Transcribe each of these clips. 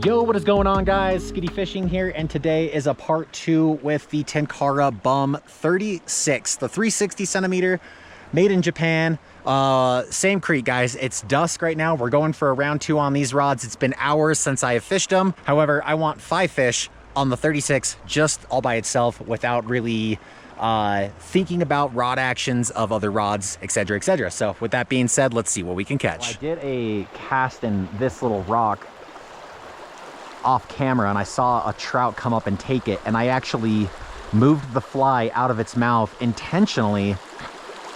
Yo, what is going on, guys? Skiddy Fishing here, and today is a part 2 with the Tenkara Bum 36, the 360 centimeter, made in Japan. Same creek, guys. It's dusk right now. We're going for a round 2 on these rods. It's been hours since I have fished them. However, I want 5 fish on the 36 just all by itself without really thinking about rod actions of other rods, etc., etc. So with that being said, let's see what we can catch. Well, I did a cast in this little rock off camera and I saw a trout come up and take it, and I actually moved the fly out of its mouth intentionally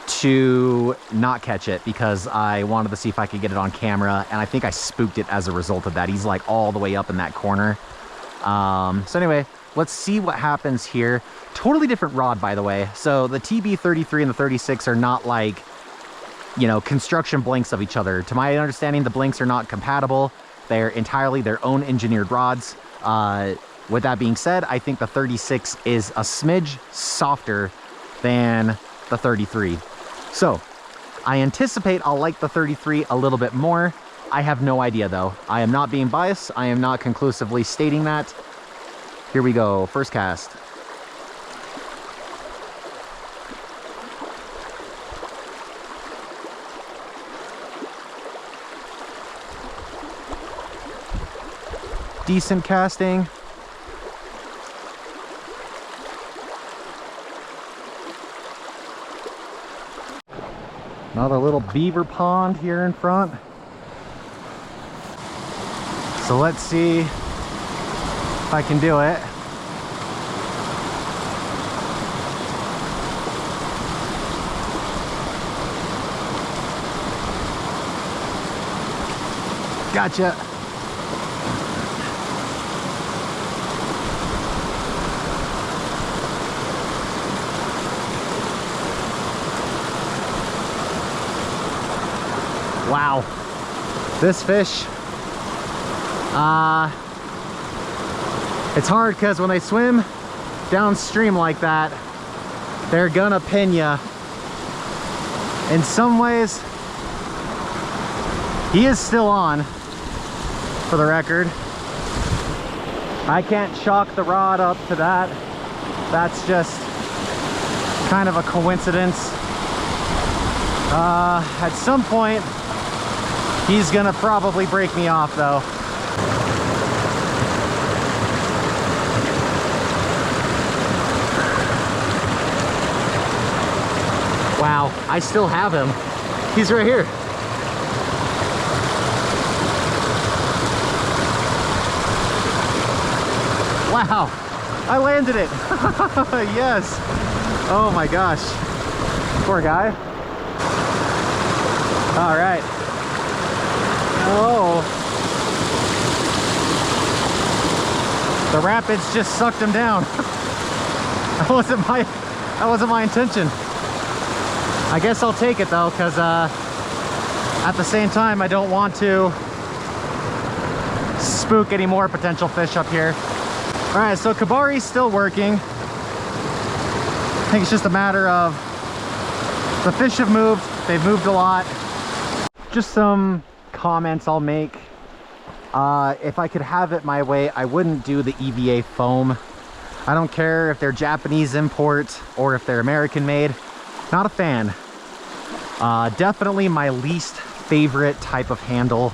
to not catch it because I wanted to see if I could get it on camera, and I think I spooked it as a result of that. He's like all the way up in that corner. So anyway, let's see what happens here. Totally different rod, by the way. So the TB33 and the 36 are not like, you know, construction blinks of each other. To my understanding, the blinks are not compatible. They're entirely their own engineered rods. With that being said, I think the 36 is a smidge softer than the 33. So I anticipate I'll like the 33 a little bit more. I have no idea though. I am not being biased. I am not conclusively stating that. Here we go, first cast. Decent casting. Another little beaver pond here in front. So let's see if I can do it. Gotcha. Wow, this fish, it's hard because when they swim downstream like that, they're gonna pin ya. In some ways, he is still on, for the record. I can't chalk the rod up to that. That's just kind of a coincidence. At some point, he's gonna probably break me off though. Wow, I still have him. He's right here. Wow, I landed it. Yes. Oh my gosh. Poor guy. All right. Oh, the rapids just sucked him down. That wasn't my intention. I guess I'll take it though, because at the same time I don't want to spook any more potential fish up here. All right, so Kebari's still working. I think it's just a matter of the fish have moved. They've moved a lot. Just some comments I'll make. If I could have it my way, I wouldn't do the EVA foam. I don't care if they're Japanese import or if they're American made. Not a fan. Definitely my least favorite type of handle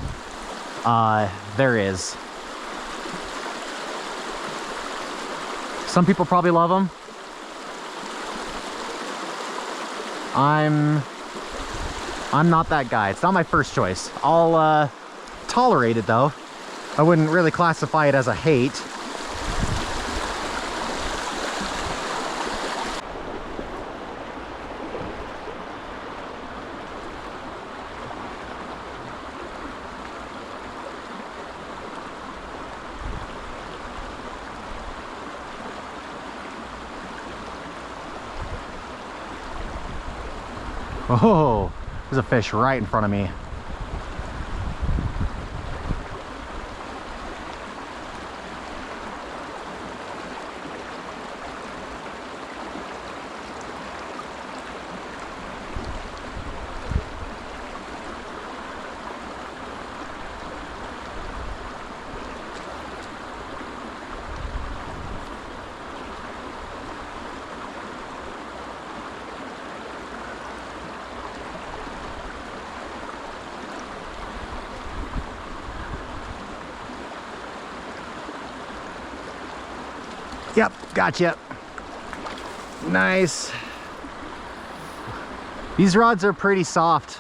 there is. Some people probably love them. I'm not that guy. It's not my first choice. I'll tolerate it though. I wouldn't really classify it as a hate. Oh, there's a fish right in front of me. Yep, gotcha. Nice. These rods are pretty soft,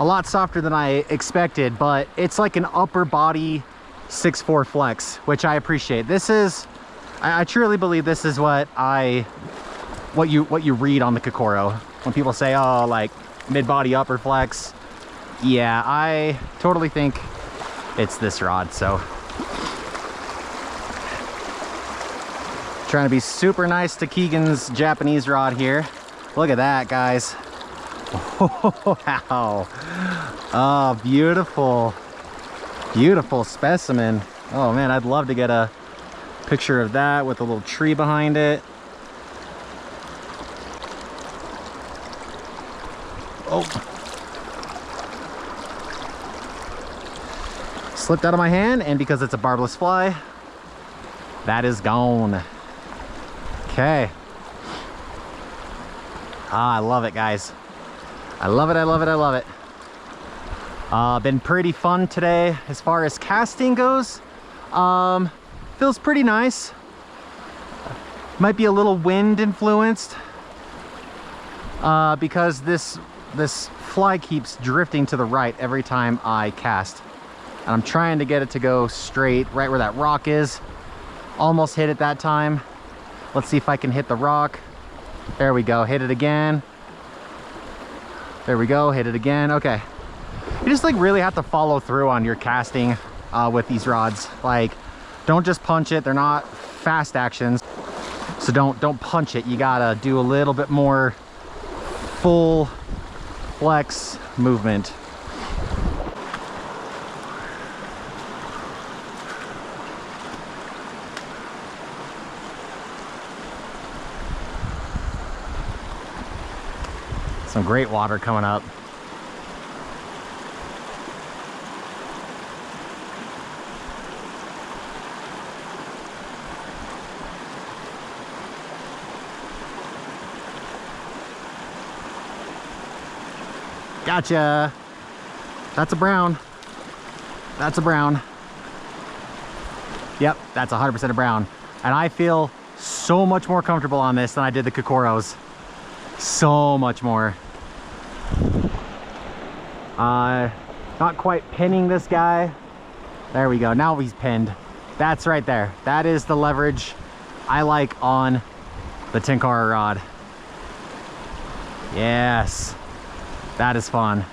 a lot softer than I expected, but it's like an upper body 6'4" flex, which I appreciate. This is, I truly believe this is what you read on the Kokoro when people say, oh, like mid-body upper flex. Yeah, I totally think it's this rod. So trying to be super nice to Keegan's Japanese rod here. Look at that, guys. Oh, wow. Oh, beautiful, beautiful specimen. Oh man, I'd love to get a picture of that with a little tree behind it. Oh, slipped out of my hand, and because it's a barbless fly, that is gone. Okay. Ah, I love it, guys. I love it, I love it, I love it. Been pretty fun today as far as casting goes. Feels pretty nice. Might be a little wind influenced because this fly keeps drifting to the right every time I cast. And I'm trying to get it to go straight right where that rock is. Almost hit it that time. Let's see if I can hit the rock. There we go, hit it again. There we go, hit it again. Okay. You just like really have to follow through on your casting with these rods. Like, don't just punch it. They're not fast actions. So don't punch it. You gotta do a little bit more full flex movement. Some great water coming up. Gotcha. That's a brown. That's a brown. Yep, that's 100% a brown. And I feel so much more comfortable on this than I did the Kokoros. So much more. Not quite pinning this guy. There we go. Now he's pinned. That's right there. That is the leverage I like on the Tenkara rod. Yes. That is fun.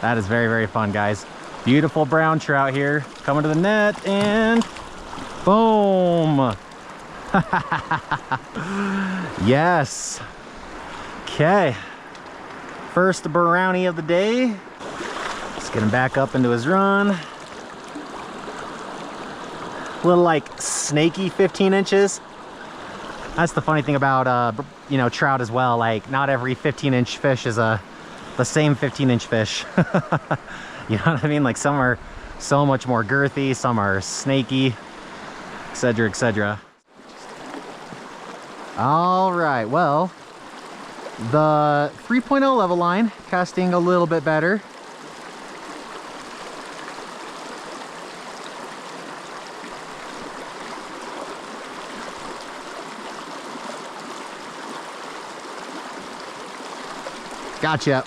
That is very, very fun, guys. Beautiful brown trout here coming to the net, and boom. Yes. Okay. First brownie of the day. Let's get him back up into his run. A little like snaky 15 inches. That's the funny thing about you know, trout as well. Like, not every 15-inch fish is the same 15-inch fish. You know what I mean? Like, some are so much more girthy, some are snaky, etc., etc. All right, well, the 3.0 level line casting a little bit better. Gotcha.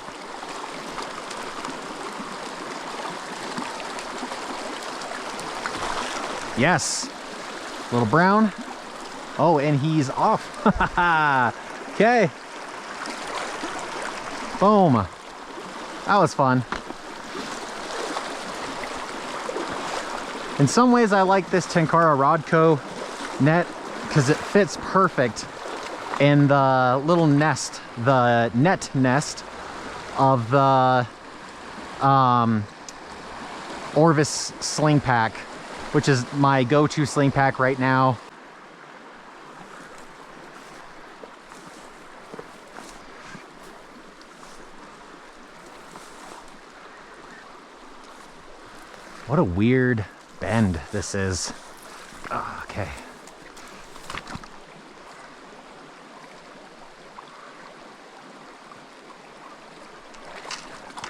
Yes. Little brown. Oh, and he's off. Okay. Boom. That was fun. In some ways, I like this Tenkara Rodco net because it fits perfect in the little nest, the net nest of the Orvis sling pack, which is my go-to sling pack right now. What a weird bend this is. Oh, okay.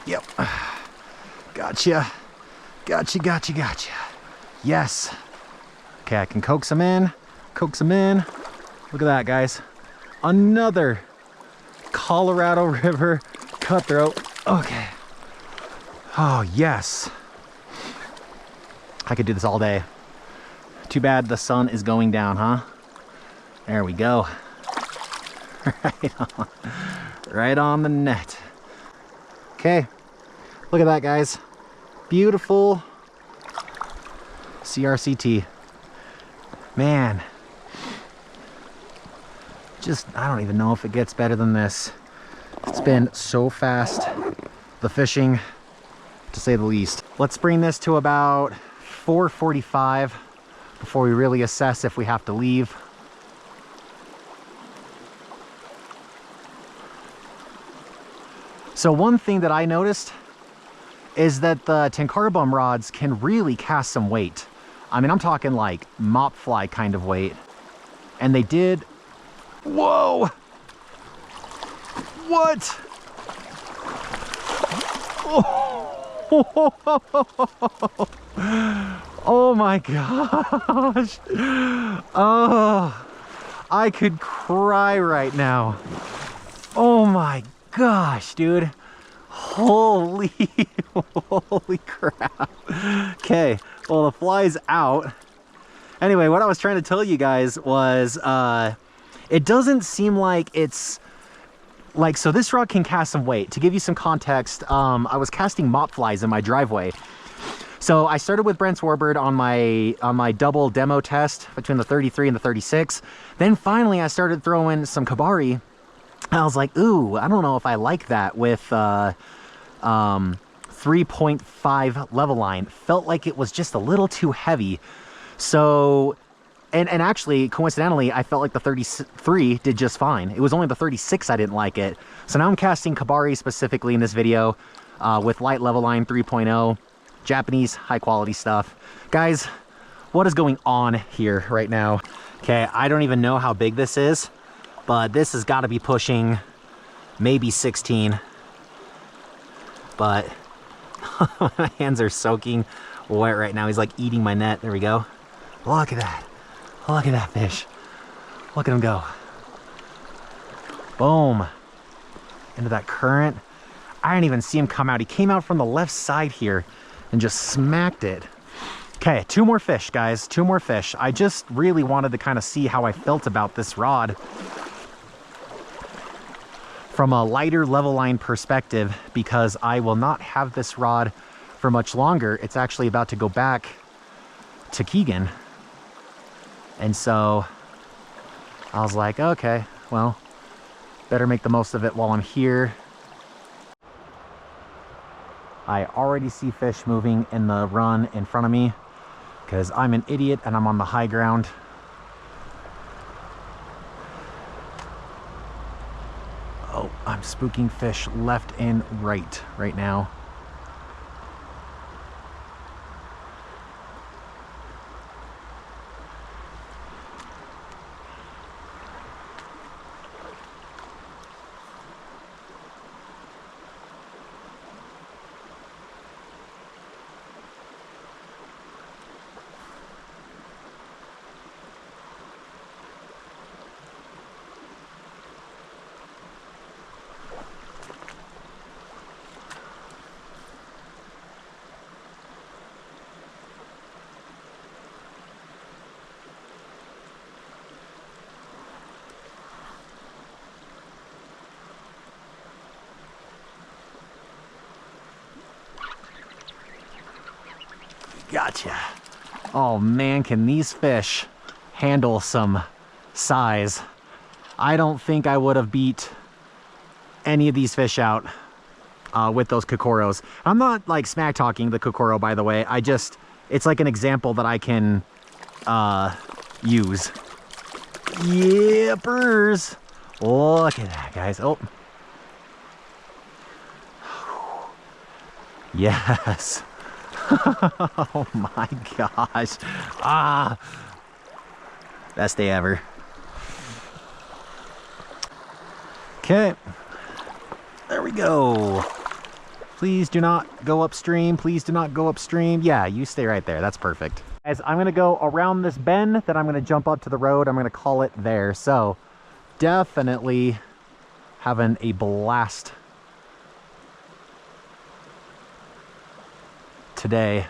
Yep. Gotcha. Gotcha, gotcha, gotcha. Yes. Okay, I can coax him in. Coax him in. Look at that, guys. Another Colorado River cutthroat. Okay. Oh, yes. I could do this all day. Too bad the sun is going down, huh? There we go. Right on the net. Okay. Look at that, guys. Beautiful CRCT. Man. Just, I don't even know if it gets better than this. It's been so fast, the fishing, to say the least. Let's bring this to about 4:45 before we really assess if we have to leave. So one thing that I noticed is that the Tenkara Bum rods can really cast some weight. I mean, I'm talking like mop fly kind of weight. And they did. Whoa! What? Oh, oh my gosh. Oh, I could cry right now. Oh my gosh, dude. Holy, holy crap. Okay, well, the fly's out. Anyway, what I was trying to tell you guys was, it doesn't seem like it's like, so this rod can cast some weight. To give you some context, I was casting mop flies in my driveway. So I started with Brent's Warbird on my double demo test between the 33 and the 36. Then finally I started throwing some Kebari. I was like, ooh, I don't know if I like that with 3.5 level line. Felt like it was just a little too heavy. So, and actually, coincidentally, I felt like the 33 did just fine. It was only the 36 I didn't like it. So now I'm casting Kebari specifically in this video with light level line 3.0, Japanese high quality stuff. Guys, what is going on here right now? Okay, I don't even know how big this is, but this has got to be pushing maybe 16. But my hands are soaking wet right now. He's like eating my net. There we go. Look at that. Look at that fish. Look at him go. Boom. Into that current. I didn't even see him come out. He came out from the left side here and just smacked it. Okay, 2 more fish, guys. 2 more fish. I just really wanted to kind of see how I felt about this rod from a lighter level line perspective, because I will not have this rod for much longer. It's actually about to go back to Keegan. And so I was like, okay, well, better make the most of it while I'm here. I already see fish moving in the run in front of me because I'm an idiot and I'm on the high ground. Oh, I'm spooking fish left and right now. Gotcha. Oh man, can these fish handle some size? I don't think I would have beat any of these fish out with those Kokoros. I'm not like smack talking the Kokoro, by the way. It's like an example that I can use. Yippers. Look at that, guys. Oh. Yes. Oh my gosh. Ah. Best day ever. Okay. There we go. Please do not go upstream. Please do not go upstream. Yeah, you stay right there. That's perfect. Guys, I'm gonna go around this bend, then I'm gonna jump up to the road. I'm gonna call it there. So definitely having a blast today.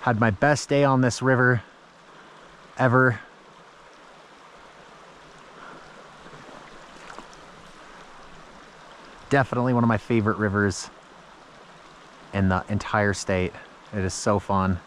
Had my best day on this river ever. Definitely one of my favorite rivers in the entire state. It is so fun.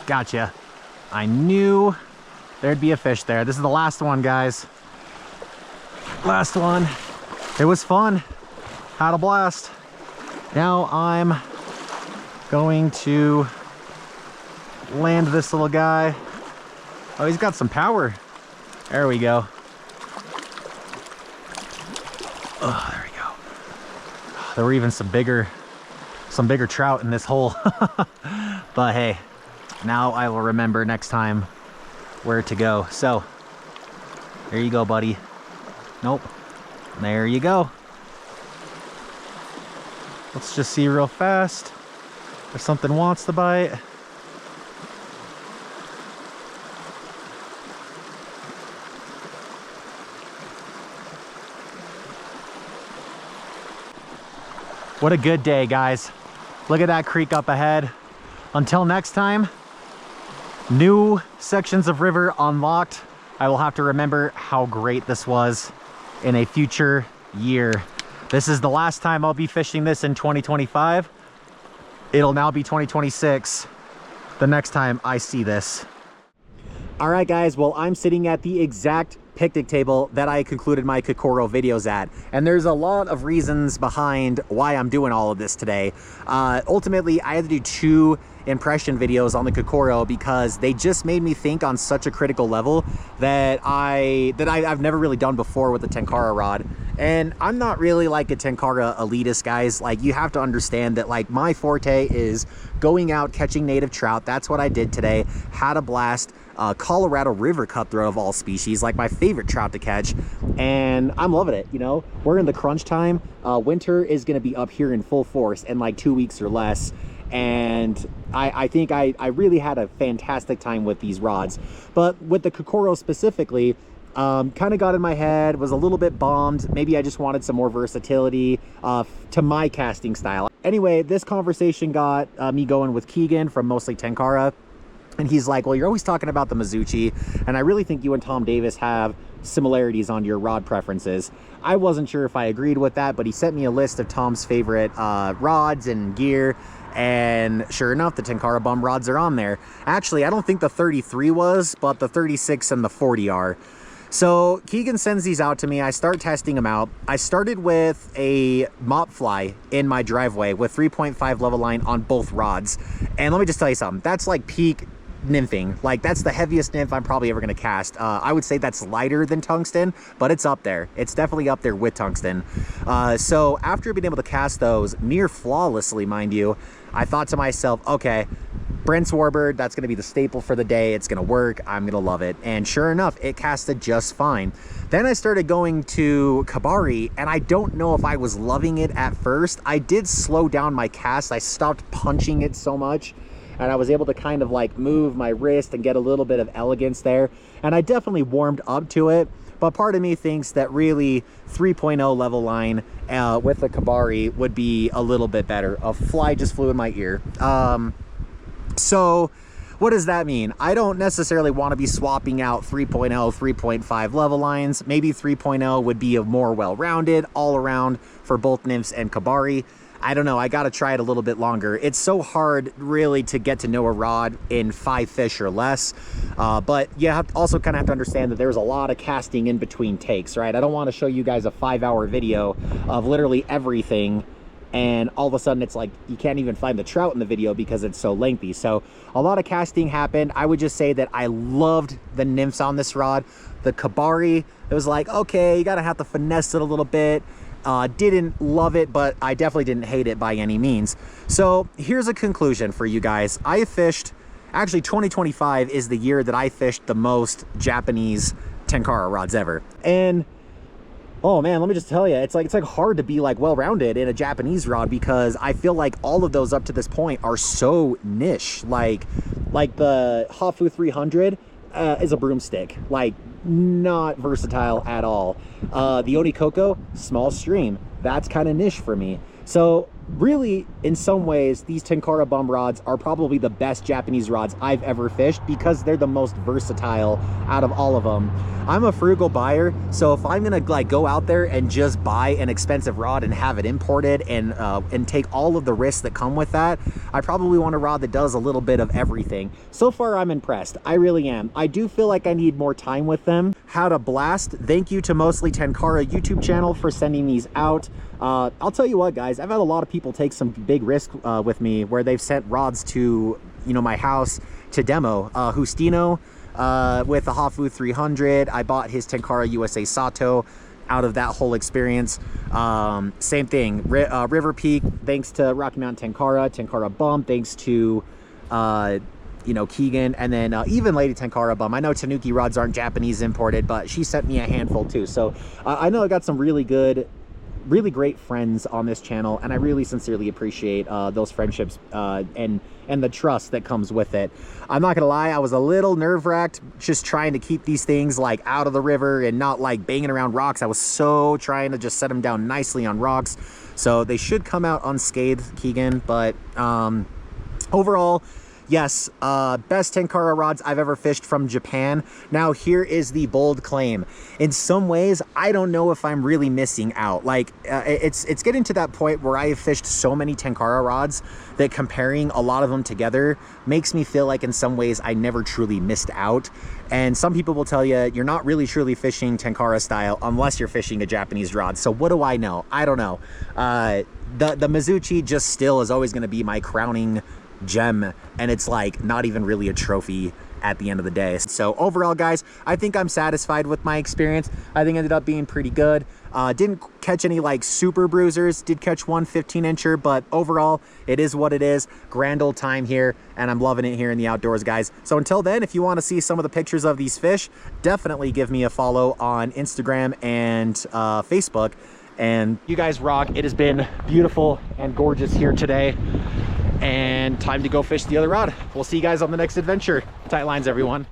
Gotcha. I knew there'd be a fish there. This is the last one, guys. Last one. It was fun. Had a blast. Now I'm going to land this little guy. Oh, he's got some power. There we go. Oh, there we go. There were even some bigger trout in this hole. But hey, now I will remember next time where to go. So there you go, buddy. Nope. There you go. Let's just see real fast if something wants to bite. What a good day, guys. Look at that creek up ahead. Until next time, new sections of river unlocked. I will have to remember how great this was in a future year. This is the last time I'll be fishing this in 2025. It'll now be 2026 the next time I see this. All right, guys, well, I'm sitting at the exact picnic table that I concluded my Kokoro videos at. And there's a lot of reasons behind why I'm doing all of this today. Ultimately, I had to do 2 impression videos on the Kokoro because they just made me think on such a critical level that I've never really done before with the Tenkara rod. And I'm not really like a Tenkara elitist, guys. Like, you have to understand that, like, my forte is going out catching native trout. That's what I did today. Had a blast. Colorado River cutthroat of all species, like my favorite trout to catch, and I'm loving it. You know, we're in the crunch time. Winter is going to be up here in full force in like 2 weeks or less, and I think I really had a fantastic time with these rods. But with the Kokoro specifically, kind of got in my head, was a little bit bummed. Maybe I just wanted some more versatility to my casting style. Anyway, this conversation got me going with Keegan from Mostly Tenkara. And he's like, well, you're always talking about the Mizuchi, and I really think you and Tom Davis have similarities on your rod preferences. I wasn't sure if I agreed with that, but he sent me a list of Tom's favorite rods and gear, and sure enough, the Tenkara Bum rods are on there. Actually, I don't think the 33 was, but the 36 and the 40 are. So Keegan sends these out to me. I start testing them out. I started with a mop fly in my driveway with 3.5 level line on both rods. And let me just tell you something. That's like peak nymphing. Like, that's the heaviest nymph I'm probably ever going to cast. I would say that's lighter than tungsten, but it's up there. It's definitely up there with tungsten. So after being able to cast those near flawlessly, mind you, I thought to myself, okay, Brent's Warbird, that's going to be the staple for the day. It's going to work. I'm going to love it. And sure enough, it casted just fine. Then I started going to Kebari, and I don't know if I was loving it at first. I did slow down my cast. I stopped punching it so much, and I was able to kind of like move my wrist and get a little bit of elegance there. And I definitely warmed up to it. But part of me thinks that really 3.0 level line with the Kebari would be a little bit better. A fly just flew in my ear. So what does that mean? I don't necessarily want to be swapping out 3.0, 3.5 level lines. Maybe 3.0 would be a more well-rounded all around for both nymphs and Kebari. I don't know. I got to try it a little bit longer. It's so hard really to get to know a rod in 5 fish or less. But you have also kind of have to understand that there's a lot of casting in between takes, right? I don't want to show you guys a 5-hour video of literally everything and all of a sudden it's like you can't even find the trout in the video because it's so lengthy. So a lot of casting happened. I would just say that I loved the nymphs on this rod. The Kebari, it was like, okay, you gotta have to finesse it a little bit. Didn't love it, but I definitely didn't hate it by any means. So here's a conclusion for you guys. I fished, actually 2025 is the year that I fished the most Japanese Tenkara rods ever. And oh man, let me just tell you, it's like hard to be like well-rounded in a Japanese rod, because I feel like all of those up to this point are so niche. Like the Hafu 300 is a broomstick, like not versatile at all. The Onikoko, small stream, that's kind of niche for me. So really, in some ways, these Tenkara Bum rods are probably the best Japanese rods I've ever fished, because they're the most versatile out of all of them. I'm a frugal buyer, so if I'm gonna like go out there and just buy an expensive rod and have it imported and take all of the risks that come with that, I probably want a rod that does a little bit of everything. So far, I'm impressed. I really am. I do feel like I need more time with them. How to blast. Thank you to Mostly Tenkara YouTube channel for sending these out. I'll tell you what, guys, I've had a lot of people take some big risks with me, where they've sent rods to, you know, my house to demo. Justino with the Hafu 300, I bought his Tenkara USA Sato out of that whole experience. Same thing, River Peak, thanks to Rocky Mountain Tenkara Bum, thanks to you know, Keegan, and then even Lady Tenkara Bum. I know Tanuki rods aren't Japanese imported, but she sent me a handful too. So I know I got some really great friends on this channel, and I really sincerely appreciate those friendships and the trust that comes with it. I'm not gonna lie, I was a little nerve-wracked just trying to keep these things like out of the river and not like banging around rocks. I was so trying to just set them down nicely on rocks, so they should come out unscathed, Keegan. But overall, yes, best Tenkara rods I've ever fished from Japan. Now, here is the bold claim. In some ways, I don't know if I'm really missing out. Like, it's getting to that point where I have fished so many Tenkara rods that comparing a lot of them together makes me feel like in some ways I never truly missed out. And some people will tell you, you're not really truly fishing Tenkara style unless you're fishing a Japanese rod. So what do I know? I don't know. The Mizuchi just still is always gonna be my crowning gem, and it's like not even really a trophy at the end of the day. So overall, guys, I think I'm satisfied with my experience. I think it ended up being pretty good. Didn't catch any like super bruisers, did catch one 15-incher, but overall it is what it is. Grand old time here, and I'm loving it here in the outdoors, guys. So until then, if you want to see some of the pictures of these fish, definitely give me a follow on Instagram and Facebook. And you guys rock. It has been beautiful and gorgeous here today, and time to go fish the other rod. We'll see you guys on the next adventure. Tight lines, everyone.